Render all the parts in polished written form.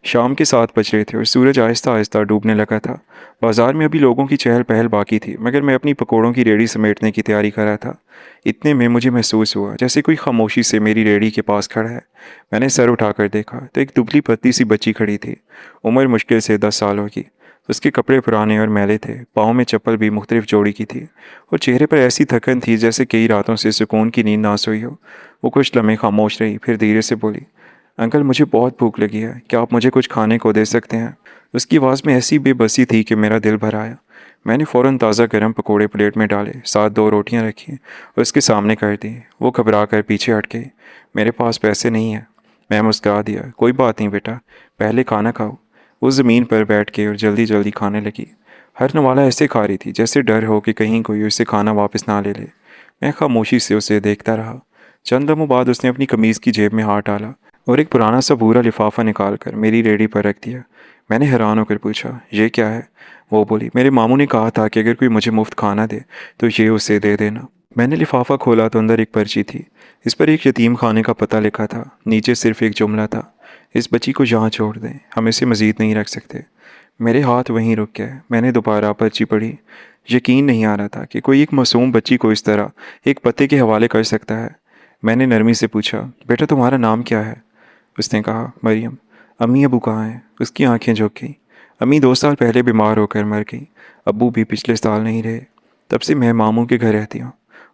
शाम के 7 बज रहे थे और सूरज आहिस्ता आहिस्ता डूबने लगा था। बाजार में अभी लोगों की चहल पहल बाकी थी, मगर मैं अपनी पकौड़ों की रेडी समेटने की तैयारी कर रहा था। इतने में मुझे महसूस हुआ जैसे कोई खामोशी से मेरी रेडी के पास खड़ा है। मैंने सर उठाकर देखा तो एक दुबली पतली सी बच्ची खड़ी थी। उम्र मुश्किल से 10 सालों की। उसके कपड़े पुराने और मैले थे, पाँव में चप्पल भी मुख्तलिफ जोड़ी की थी और चेहरे पर ऐसी थकन थी जैसे कई रातों से सुकून की नींद ना सोई हो। वो कुछ लम्हे खामोश रही, फिर धीरे से बोली, अंकल मुझे बहुत भूख लगी है, क्या आप मुझे कुछ खाने को दे सकते हैं? उसकी आवाज़ में ऐसी बेबसी थी कि मेरा दिल भर आया। मैंने फ़ौरन ताज़ा गर्म पकोड़े प्लेट में डाले, साथ 2 रोटियां रखी और उसके सामने कर दी। वो घबरा कर पीछे हट गई। मेरे पास पैसे नहीं हैं। मैं मुस्कुरा दिया, कोई बात नहीं बेटा, पहले खाना खाओ। वो ज़मीन पर बैठ के और जल्दी जल्दी खाने लगी। हर नवाला ऐसे खा रही थी जैसे डर हो कि कहीं कोई उससे खाना वापस ना ले ले। मैं खामोशी से उसे देखता रहा। चंद लम्हों बाद उसने अपनी कमीज़ की जेब में हाथ डाला और एक पुराना सा भूरा लिफाफा निकाल कर मेरी रेडी पर रख दिया। मैंने हैरान होकर पूछा, ये क्या है? वो बोली, मेरे मामू ने कहा था कि अगर कोई मुझे मुफ्त खाना दे तो ये उसे दे देना। मैंने लिफाफा खोला तो अंदर एक पर्ची थी। इस पर एक यतीम खाने का पता लिखा था। नीचे सिर्फ एक जुमला था, इस बच्ची को यहाँ छोड़ दें, हम इसे मज़ीद नहीं रख सकते। मेरे हाथ वहीं रुक गए। मैंने दोबारा पर्ची पढ़ी। यकीन नहीं आ रहा था कि कोई एक मासूम बच्ची को इस तरह एक पते के हवाले कर सकता है। मैंने नरमी से पूछा, बेटा तुम्हारा नाम क्या है? उसने कहा, मरियम। अम्मी अबू कहाँ हैं? उसकी आंखें झुक गईं। अम्मी 2 साल पहले बीमार होकर मर गई। अब्बू भी पिछले साल नहीं रहे। तब से मैं मामू के घर रहती हूँ।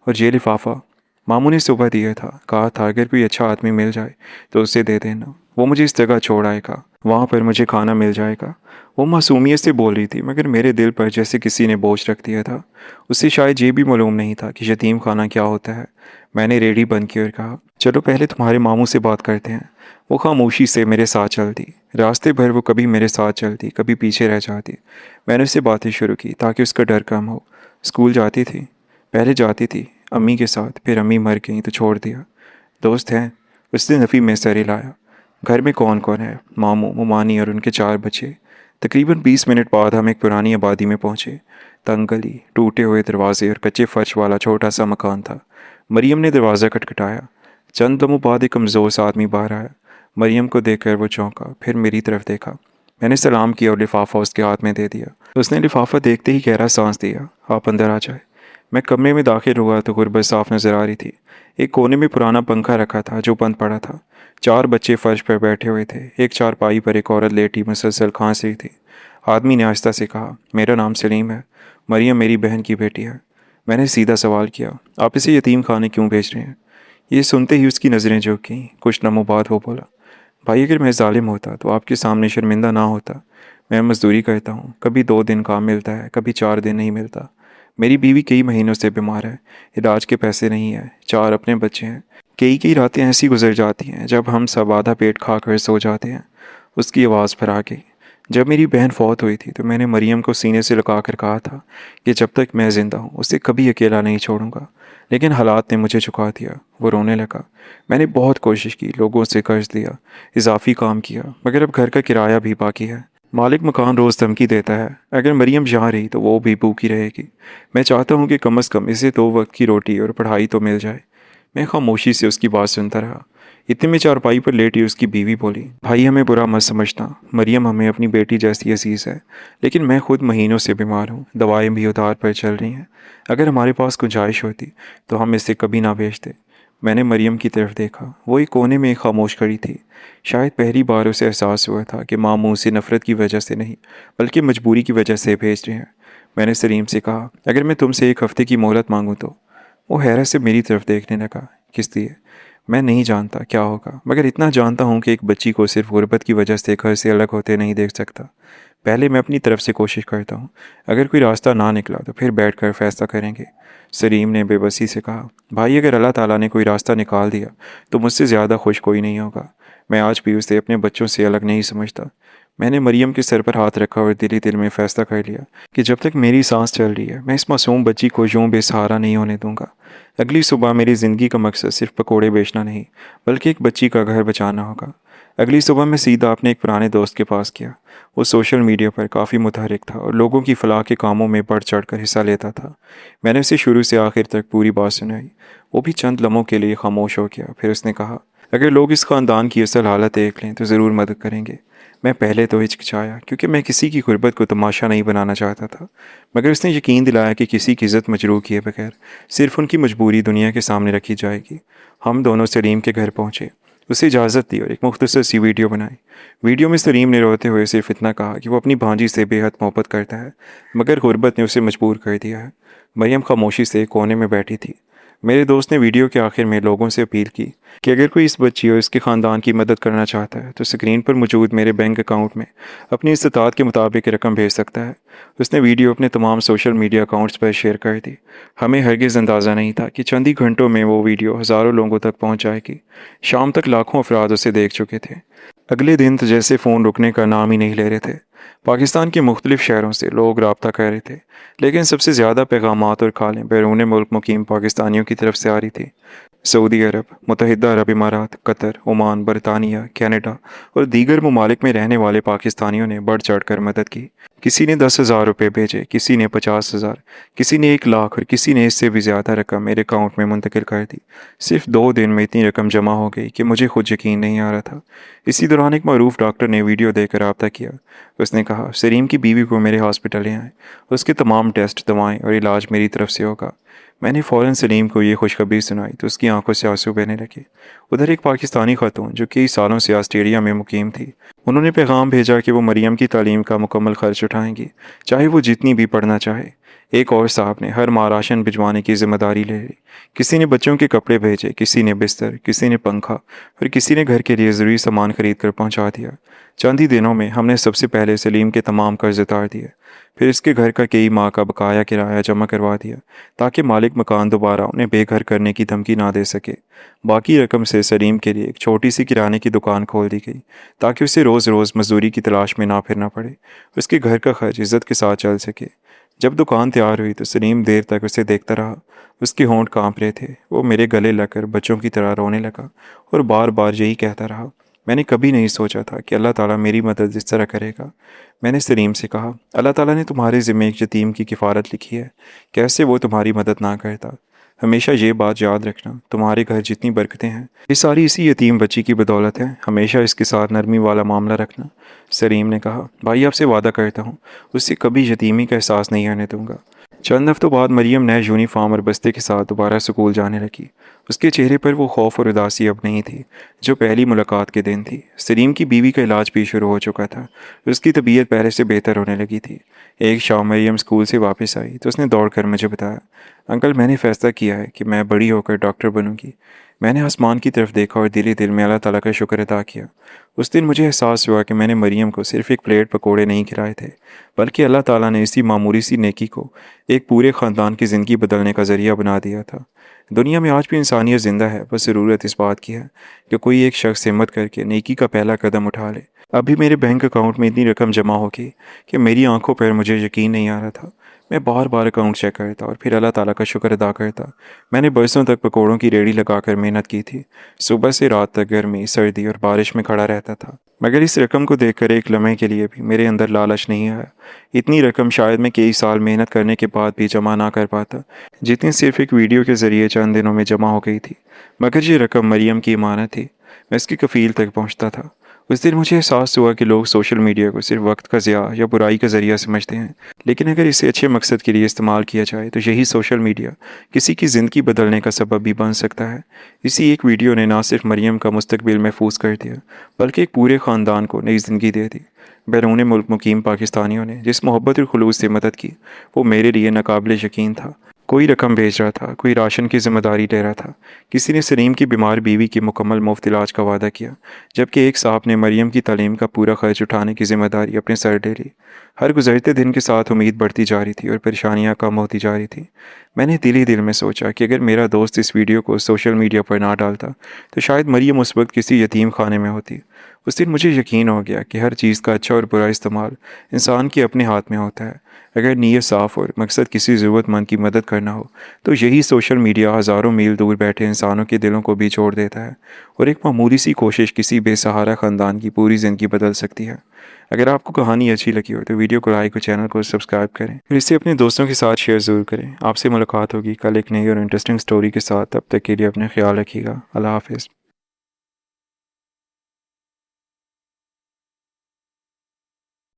और ये लिफाफा मामू ने सुबह दिया था, कहा था अगर कोई अच्छा आदमी मिल जाए तो उसे दे देना, वो मुझे इस जगह छोड़ आएगा, वहाँ पर मुझे खाना मिल जाएगा। वो मासूमियत से बोल रही थी, मगर मेरे दिल पर जैसे किसी ने बोझ रख दिया था। उसे शायद ये भी मालूम नहीं था कि यतीम खाना क्या होता है। मैंने रेडी बंद की और कहा, चलो पहले तुम्हारे मामू से बात करते हैं। वो खामोशी से मेरे साथ चलती। रास्ते भर वो कभी मेरे साथ चलती, कभी पीछे रह जाती। मैंने उससे बातें शुरू की ताकि उसका डर कम हो। स्कूल जाती थी, पहले जाती थी अम्मी के साथ, फिर अम्मी मर गई तो छोड़ दिया। दोस्त हैं? उसने नफ़ी में सर हिलाया। घर में कौन कौन है? मामू, मुमानी और उनके 4 बच्चे। तकरीबन 20 मिनट बाद हम एक पुरानी आबादी में पहुंचे। तंग गली, टूटे हुए दरवाजे और कच्चे फर्श वाला छोटा सा मकान था। मरियम ने दरवाज़ा खटखटाया। चंद लम्हों बाद एक कमज़ोर सा आदमी बाहर आया। मरियम को देखकर वो चौंका, फिर मेरी तरफ देखा। मैंने सलाम किया और लिफाफा उसके हाथ में दे दिया। उसने लिफाफा देखते ही गहरा सांस दिया। आप अंदर आ जाए। मैं कमरे में दाखिल हुआ तो गुर्बत साफ नजर आ रही थी। एक कोने में पुराना पंखा रखा था जो बंद पड़ा था। 4 बच्चे फर्श पर बैठे हुए थे। एक चारपाई पर एक औरत लेटी मुसलसल खांस रही थी। आदमी ने आहिस्ता से कहा, मेरा नाम सलीम है। मरियम मेरी बहन की बेटी है। मैंने सीधा सवाल किया, आप इसे यतीम खाने क्यों भेज रहे हैं? ये सुनते ही उसकी नज़रें झुक गईं। कुछ लम्हों बाद वो बोला, भाई अगर मैं जालिम होता तो आपके सामने शर्मिंदा ना होता। मैं मजदूरी करता हूँ, कभी 2 दिन काम मिलता है, कभी 4 दिन नहीं मिलता। मेरी बीवी कई महीनों से बीमार है, इलाज के पैसे नहीं है, 4 अपने बच्चे हैं। कई कई रातें ऐसी गुजर जाती हैं जब हम सब आधा पेट खा कर सो जाते हैं। उसकी आवाज़ पर आ गई। जब मेरी बहन फौत हुई थी तो मैंने मरियम को सीने से लगा कर कहा था कि जब तक मैं ज़िंदा हूँ उसे कभी अकेला नहीं छोड़ूंगा, लेकिन हालात ने मुझे झुका दिया। वो रोने लगा। मैंने बहुत कोशिश की, लोगों से कर्ज लिया, इजाफी काम किया, मगर अब घर का किराया भी बाकी है। मालिक मकान रोज़ धमकी देता है, अगर मरियम यहाँ रही तो वो भी भूखी रहेगी। मैं चाहता हूँ कि कम अज़ कम इसे 2 वक्त की रोटी और पढ़ाई तो मिल जाए। मैं खामोशी से उसकी बात सुनता रहा। इतने में चारपाई पर लेटी उसकी बीवी बोली, भाई हमें बुरा मत समझना, मरियम हमें अपनी बेटी जैसी अजीज़ है, लेकिन मैं खुद महीनों से बीमार हूँ, दवाएं भी उधार पर चल रही हैं। अगर हमारे पास गुंजाइश होती तो हम इसे कभी ना बेचते। मैंने मरियम की तरफ देखा। वो एक कोने में खामोश खड़ी थी। शायद पहली बार उसे एहसास हुआ था कि मामू उसे नफ़रत की वजह से नहीं बल्कि मजबूरी की वजह से भेज रहे हैं। मैंने सलीम से कहा, अगर मैं तुमसे 1 हफ्ते की मोहलत मांगूँ तो? वो हैरत से मेरी तरफ देखने लगा। किस लिए? मैं नहीं जानता क्या होगा, मगर इतना जानता हूँ कि एक बच्ची को सिर्फ गुर्बत की वजह से घर से अलग होते नहीं देख सकता। पहले मैं अपनी तरफ से कोशिश करता हूँ, अगर कोई रास्ता ना निकला तो फिर बैठकर फैसला करेंगे। सलीम ने बेबसी से कहा, भाई अगर अल्लाह ताला ने कोई रास्ता निकाल दिया तो मुझसे ज़्यादा खुश कोई नहीं होगा। मैं आज भी उसे अपने बच्चों से अलग नहीं समझता। मैंने मरियम के सर पर हाथ रखा और दिल ही दिल में फ़ैसला कर लिया कि जब तक मेरी सांस चल रही है मैं इस मासूम बच्ची को यूं बेसहारा नहीं होने दूंगा। अगली सुबह मेरी ज़िंदगी का मकसद सिर्फ पकोड़े बेचना नहीं बल्कि एक बच्ची का घर बचाना होगा। अगली सुबह मैं सीधा अपने एक पुराने दोस्त के पास गया। वो सोशल मीडिया पर काफ़ी मुतहरिक था और लोगों की फलाह के कामों में बढ़ चढ़ कर हिस्सा लेता था। मैंने उसे शुरू से आखिर तक पूरी बात सुनाई। वो भी चंद लम्हों के लिए खामोश हो गया। फिर उसने कहा, अगर लोग इस ख़ानदान की असल हालत देख लें तो ज़रूर मदद करेंगे। मैं पहले तो हिचकिचाया क्योंकि मैं किसी की गुर्बत को तमाशा नहीं बनाना चाहता था, मगर उसने यकीन दिलाया कि किसी की इज़्ज़त मजरूह किए बगैर सिर्फ उनकी मजबूरी दुनिया के सामने रखी जाएगी। हम दोनों सलीम के घर पहुँचे, उसे इजाज़त दी और एक मुख्तसर सी वीडियो बनाई। वीडियो में सलीम ने रोते हुए सिर्फ इतना कहा कि वो अपनी भांजी से बेहद मोहब्बत करता है, मगर गुर्बत ने उसे मजबूर कर दिया है। मरियम खामोशी से एक कोने में बैठी थी। मेरे दोस्त ने वीडियो के आखिर में लोगों से अपील की कि अगर कोई इस बच्ची और इसके ख़ानदान की मदद करना चाहता है तो स्क्रीन पर मौजूद मेरे बैंक अकाउंट में अपनी इस्तात के मुताबिक रकम भेज सकता है। उसने वीडियो अपने तमाम सोशल मीडिया अकाउंट्स पर शेयर कर दी। हमें हरगिज़ अंदाज़ा नहीं था कि चंद ही घंटों में वो वीडियो हज़ारों लोगों तक पहुँच जाएगी। शाम तक लाखों अफराद उसे देख चुके थे। अगले दिन तो जैसे फ़ोन रुकने का नाम ही नहीं ले रहे थे। पाकिस्तान के मुख्तलिफ शहरों से लोग रब्ता कर रहे थे, लेकिन सबसे ज़्यादा पैगामात और कॉलें बैरून मुल्क मुकीम पाकिस्तानियों की तरफ से आ रही थी। सऊदी अरब, मुत्तहिदा अरब इमारात, कतर, ओमान, बरतानिया, कनाडा और दीगर ममालिक में रहने वाले पाकिस्तानियों ने बढ़ चढ़ कर मदद की। किसी ने 10,000 रुपये भेजे, किसी ने 50,000, किसी ने 1 लाख और किसी ने इससे भी ज़्यादा रकम मेरे अकाउंट में मुंतकिल कर दी। सिर्फ 2 दिन में इतनी रकम जमा हो गई कि मुझे खुद यकीन नहीं आ रहा था। इसी दौरान एक मरूफ डॉक्टर ने वीडियो देकर रब्ता किया। उसने कहा, सलीम की बीवी को मेरे हॉस्पिटल ले आएँ, उसके तमाम टेस्ट, दवाएँ और इलाज मेरी तरफ से होगा। मैंने फ़ौरन सलीम को ये खुशखबरी सुनाई तो उसकी आंखों से आंसू बहने लगे। उधर एक पाकिस्तानी खातून जो कई सालों से ऑस्ट्रेलिया में मुकीम थी, उन्होंने पैगाम भेजा कि वो मरियम की तालीम का मुकम्मल खर्च उठाएंगी, चाहे वो जितनी भी पढ़ना चाहे। एक और साहब ने हर माह राशन भिजवाने की जिम्मेदारी ले ली। किसी ने बच्चों के कपड़े भेजे, किसी ने बिस्तर, किसी ने पंखा और किसी ने घर के लिए ज़रूरी सामान खरीद कर पहुँचा दिया। चंद ही दिनों में हमने सबसे पहले सलीम के तमाम कर्ज उतार दिए, फिर इसके घर का कई माह का बकाया किराया जमा करवा दिया ताकि मालिक मकान दोबारा उन्हें बेघर करने की धमकी ना दे सके। बाकी रकम से सलीम के लिए एक छोटी सी किराने की दुकान खोल दी गई ताकि उसे रोज़ रोज़ मजदूरी की तलाश में ना फिरना पड़े, उसके घर का खर्च इज़्ज़त के साथ चल सके। जब दुकान तैयार हुई तो सलीम देर तक उसे देखता रहा। उसके होंठ कांप रहे थे। वो मेरे गले लगकर बच्चों की तरह रोने लगा और बार बार यही कहता रहा। मैंने कभी नहीं सोचा था कि अल्लाह ताला मेरी मदद इस तरह करेगा। मैंने सलीम से कहा, अल्लाह ताला ने तुम्हारे ज़िम्मे एक यतीम की किफ़ारत लिखी है, कैसे वो तुम्हारी मदद ना करता। हमेशा ये बात याद रखना, तुम्हारे घर जितनी बरकतें हैं ये सारी इसी यतीम बच्ची की बदौलत है। हमेशा इसके साथ नरमी वाला मामला रखना। सलीम ने कहा, भाई आपसे वादा करता हूँ उससे कभी यतीमी का एहसास नहीं आने दूंगा। चंद हफ्तों बाद मरियम नए यूनिफॉर्म और बस्ते के साथ दोबारा स्कूल जाने लगी। उसके चेहरे पर वो खौफ और उदासी अब नहीं थी जो पहली मुलाकात के दिन थी। सलीम की बीवी का इलाज भी शुरू हो चुका था। उसकी तबीयत पहले से बेहतर होने लगी थी। एक शाम मरियम स्कूल से वापस आई तो उसने दौड़कर मुझे बताया, अंकल मैंने फ़ैसला किया है कि मैं बड़ी होकर डॉक्टर बनूंगी। मैंने आसमान की तरफ देखा और दिल ही दिल में अल्लाह ताला का शुक्र अदा किया। उस दिन मुझे एहसास हुआ कि मैंने मरियम को सिर्फ एक प्लेट पकोड़े नहीं खिलाए थे, बल्कि अल्लाह ताला ने इसी मामूली सी नेकी को एक पूरे ख़ानदान की ज़िंदगी बदलने का ज़रिया बना दिया था। दुनिया में आज भी इंसानियत ज़िंदा है, बस ज़रूरत इस बात की है कि कोई एक शख्स हिम्मत करके नेकी का पहला कदम उठा ले। अभी मेरे बैंक अकाउंट में इतनी रकम जमा होगी कि मेरी आंखों पर मुझे यकीन नहीं आ रहा था। मैं बार बार अकाउंट चेक करता और फिर अल्लाह ताला का शुक्र अदा करता। मैंने बरसों तक पकौड़ों की रेडी लगाकर मेहनत की थी। सुबह से रात तक गर्मी, सर्दी और बारिश में खड़ा रहता था, मगर इस रकम को देखकर एक लम्हे के लिए भी मेरे अंदर लालच नहीं आया। इतनी रकम शायद मैं कई साल मेहनत करने के बाद भी जमा ना कर पाता, जितनी सिर्फ एक वीडियो के ज़रिए चंद दिनों में जमा हो गई थी। मगर ये रकम मरियम की इमानत थी। मैं इसकी कफ़ील तक पहुँचता था। उस दिन मुझे एहसास हुआ कि लोग सोशल मीडिया को सिर्फ वक्त का ज़िया या बुराई का ज़रिया समझते हैं, लेकिन अगर इसे अच्छे मकसद के लिए इस्तेमाल किया जाए तो यही सोशल मीडिया किसी की ज़िंदगी बदलने का सबब भी बन सकता है। इसी एक वीडियो ने ना सिर्फ मरियम का मुस्तकबिल महफूज कर दिया, बल्कि एक पूरे ख़ानदान को नई ज़िंदगी दे दी। बैरून मुल्क मुकीम पाकिस्तानियों ने जिस मोहब्बत और खुलूस से मदद की वो मेरे लिए नाकाबिल यकीन था। कोई रकम भेज रहा था, कोई राशन की जिम्मेदारी ले रहा था, किसी ने सलीम की बीमार बीवी की मुकम्मल मुफ्त इलाज का वादा किया, जबकि एक साहब ने मरियम की तालीम का पूरा खर्च उठाने की जिम्मेदारी अपने सर ले ली। हर गुजरते दिन के साथ उम्मीद बढ़ती जा रही थी और परेशानियां कम होती जा रही थी। मैंने दिल ही दिल में सोचा कि अगर मेरा दोस्त इस वीडियो को सोशल मीडिया पर ना डालता तो शायद मरियम उस वक्त किसी यतीम खाने में होती। उस दिन मुझे यकीन हो गया कि हर चीज़ का अच्छा और बुरा इस्तेमाल इंसान के अपने हाथ में होता है। अगर नीयत साफ़ और मकसद किसी ज़रूरतमंद की मदद करना हो तो यही सोशल मीडिया हज़ारों मील दूर बैठे इंसानों के दिलों को भी जोड़ देता है और एक मामूली सी कोशिश किसी बेसहारा ख़ानदान की पूरी ज़िंदगी बदल सकती है। अगर आपको कहानी अच्छी लगी हो तो वीडियो को लाइक और चैनल को सब्सक्राइब करें, फिर इसे अपने दोस्तों के साथ शेयर ज़रूर करें। आपसे मुलाकात होगी कल एक नई और इंटरेस्टिंग स्टोरी के साथ। तब तक के लिए अपने ख्याल रखिएगा। अल्लाह हाफ़िज़।